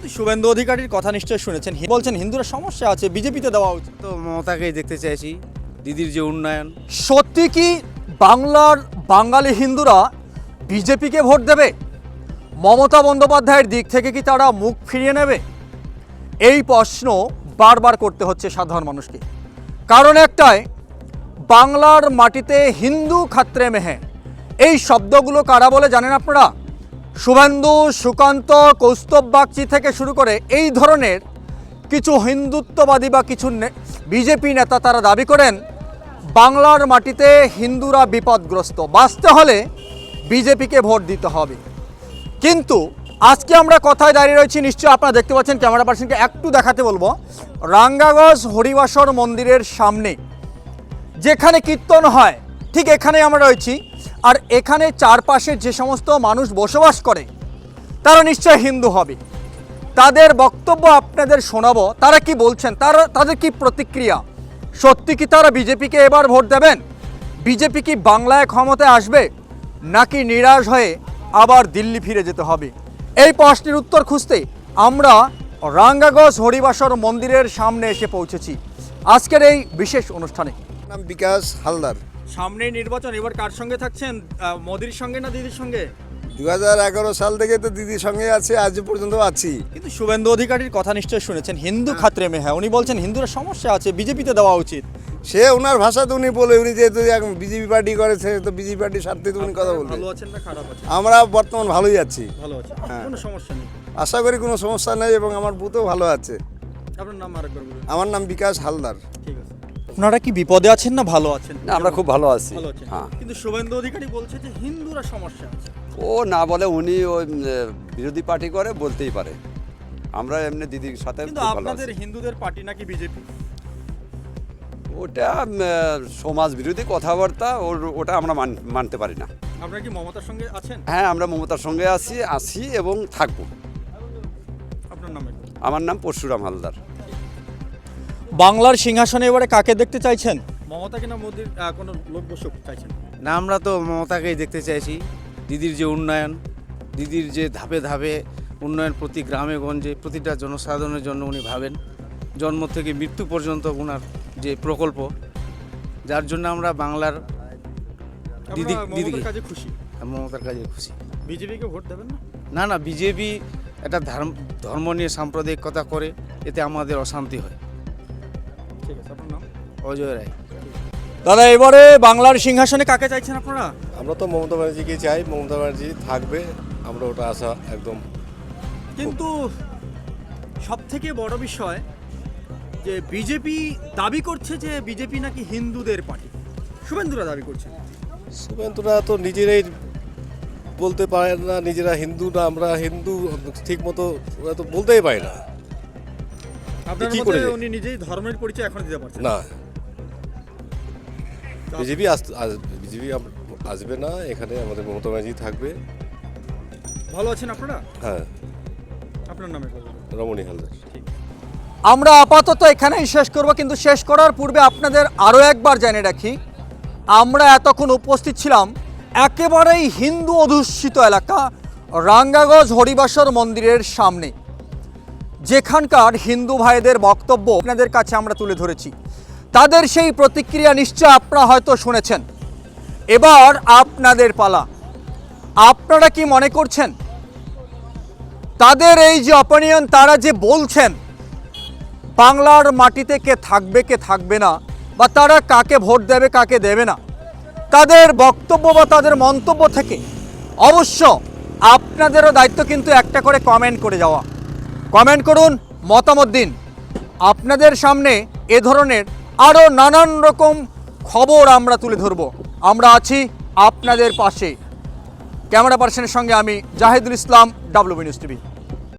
কিন্তু শুভেন্দু অধিকারীর কথা নিশ্চয়ই শুনেছেন, বলছেন হিন্দুরা সমস্যা আছে, বিজেপিতে দেওয়া উচিত। তো মমতাকেই দেখতে চাইছি, দিদির যে উন্নয়ন। সত্যি কি বাংলার বাঙালি হিন্দুরা বিজেপিকে ভোট দেবে? মমতা বন্দ্যোপাধ্যায়ের দিক থেকে কি তারা মুখ ফিরিয়ে নেবে? এই প্রশ্ন বারবার করতে হচ্ছে সাধারণ মানুষকে। কারণ একটাই, বাংলার মাটিতে হিন্দু খাত্রে মেহে, এই শব্দগুলো কারা বলে জানেন আপনারা? শুভেন্দু, সুকান্ত, কৌস্তব বাগচি থেকে শুরু করে এই ধরনের কিছু হিন্দুত্ববাদী বা কিছু বিজেপি নেতা তারা দাবি করেন বাংলার মাটিতে হিন্দুরা বিপদগ্রস্ত, বাঁচতে হলে বিজেপিকে ভোট দিতে হবে। কিন্তু আজকে আমরা কথায় দাঁড়িয়ে রয়েছি, নিশ্চয়ই আপনারা দেখতে পাচ্ছেন, ক্যামেরা পার্সনকে একটু দেখাতে বলবো, রাঙ্গাগজ হরিবাসর মন্দিরের সামনে যেখানে কীর্তন হয় ঠিক এখানে আমরা রয়েছি। আর এখানে চারপাশে যে সমস্ত মানুষ বসবাস করে তারা নিশ্চয় হিন্দু হবে। তাদের বক্তব্য আপনাদের শোনাবো, তারা কি বলছেন, তাদের কি প্রতিক্রিয়া। সত্যি কি তারা বিজেপিকে এবার ভোট দেবেন? বিজেপি কি বাংলায় ক্ষমতায় আসবে, নাকি নিরাশ হয়ে আবার দিল্লি ফিরে যেতে হবে? এই প্রশ্নের উত্তর খুঁজতে আমরা রাঙ্গাগজ হরিবাসর মন্দিরের সামনে এসে পৌঁছেছি আজকের এই বিশেষ অনুষ্ঠানে। নাম বিকাশ হালদার। সামনে নির্বাচন, এবার কার সঙ্গে থাকছেন, মোদির সঙ্গে না দিদির সঙ্গে? 2011 সাল থেকে তো দিদির সঙ্গে আছে, আজ পর্যন্ত আছি। কিন্তু শুভেন্দু অধিকারীর কথা নিশ্চয়ই শুনেছেন, হিন্দু খাত্রে মেহা, উনি বলছেন হিন্দুরা সমস্যা আছে, বিজেপিতে দেওয়া উচিত। সে ওনার ভাষাতে উনি বলে, উনি যেহেতু এখন বিজেপি পার্টি করেছে, তো বিজেপি পার্টির স্বার্থে তো উনি কথা বলবেন। ভালো আছেন না খারাপ আছেন? আমরা বর্তমান ভালোই আছি, ভালো আছেন, হ্যাঁ। কোনো সমস্যা নেই, আশা করি কোনো সমস্যা নেই, এবং আমার বুথও ভালো আছে। আপনার নাম আরেকবার বলুন। আমার নাম বিকাশ হালদার। ঠিক আছে। আপনারা কি বিপদে আছেন না ভালো আছেন? না, আমরা খুব ভালো আছি। ভালো আছেন, হ্যাঁ। কিন্তু শুভেন্দু অধিকারী বলছে যে হিন্দুরা সমস্যা আছে। ও না বলে, উনি ওই বিরোধী পার্টি করে, বলতেই পারে। আমরা এমনি দিদির সাথে কিন্তু খুব ভালো আপনাদের আছি। হিন্দুদের পার্টি নাকি বিজেপি? ওটা সমাজ বিরোধী কথাবার্তা, ওটা আমরা মানতে পারি না। আপনারা কি মমতার সঙ্গে আছেন? হ্যাঁ, আমরা মমতার সঙ্গে আছি এবং থাকবো। আপনার নাম একটু। আমার নাম পরশুরাম হালদার। বাংলার সিংহাসনে এবারে কাকে দেখতে চাইছেন? মমতাকে না মোদির কোনো লোক বসুক চাইছেন? না, আমরা তো মমতাকেই দেখতে চাইছি, দিদির যে উন্নয়ন, দিদির যে ধাপে ধাপে উন্নয়ন, প্রতি গ্রামে গঞ্জে প্রতিটা জনসাধারণের জন্য উনি ভাবেন, জন্ম থেকে মৃত্যু পর্যন্ত ওনার যে প্রকল্প, যার জন্য আমরা বাংলার দিদিকে কাজে খুশি, মমতার কাজে খুশি। বিজেপিকে ভোট দেবেন না? না না, বিজেপি একটা ধর্ম নিয়ে সাম্প্রদায়িকতা করে, এতে আমাদের অশান্তি হয়। ঠিক আছে, আপনার নাম? অজয় রায়। দাদা, এবারে বাংলার সিংহাসনে কাকে চাইছেন আপনারা? আমরা তো মমতা ব্যানার্জিকে চাই, মমতা ব্যানার্জি থাকবে, আমরা ওটা আশা একদম। কিন্তু সব থেকে বড় বিষয় যে বিজেপি দাবি করছে যে বিজেপি নাকি হিন্দুদের পার্টি, শুভেন্দুরা দাবি করছে। শুভেন্দুরা তো নিজেরাই বলতে পারে না, নিজেরা হিন্দু না, আমরা হিন্দু ঠিক মতো ওরা তো বলতেই পারে না। আপনার কি মতে করে? উনি নিজেই ধর্মের পরিচয় এখন দিতে পারছেন না, বিজেপি বিজেপি আসবে না, এখানে আমাদের মমতা ব্যানার্জি থাকবে। ভালো আছেন আপনারা? হ্যাঁ, আপনার নামে বলুন। রমণী হালদার। আমরা আপাতত এখানেই শেষ করব, কিন্তু শেষ করার পূর্বে আপনাদের আরও একবার জানিয়ে রাখি, আমরা এতক্ষণ উপস্থিত ছিলাম একেবারেই হিন্দু অধ্যুষিত এলাকা রাঙ্গাগজ হরিবাসর মন্দিরের সামনে, যেখানকার হিন্দু ভাইদের বক্তব্য আপনাদের কাছে আমরা তুলে ধরেছি। তাদের সেই প্রতিক্রিয়া নিশ্চয় আপনারা হয়তো শুনেছেন। এবার আপনাদের পালা। আপনারা কি মনে করছেন তাদের এই যে অপিনিয়ন, তারা যে বলছেন বাংলার মাটিতে কে থাকবে কে থাকবে না, বা তারা কাকে ভোট দেবে কাকে দেবে না, তাদের বক্তব্য বা তাদের মন্তব্য থেকে অবশ্য আপনাদেরও দায়িত্ব কিন্তু একটা করে কমেন্ট করে যাওয়া। কমেন্ট করুন, মতামত দিন। আপনাদের সামনে এ ধরনের আরও নানান রকম খবর আমরা তুলে ধরব। আমরা আছি আপনাদের পাশে। ক্যামেরা পার্সনের সঙ্গে আমি জাহিদুল ইসলাম, WB নিউজ টিভি।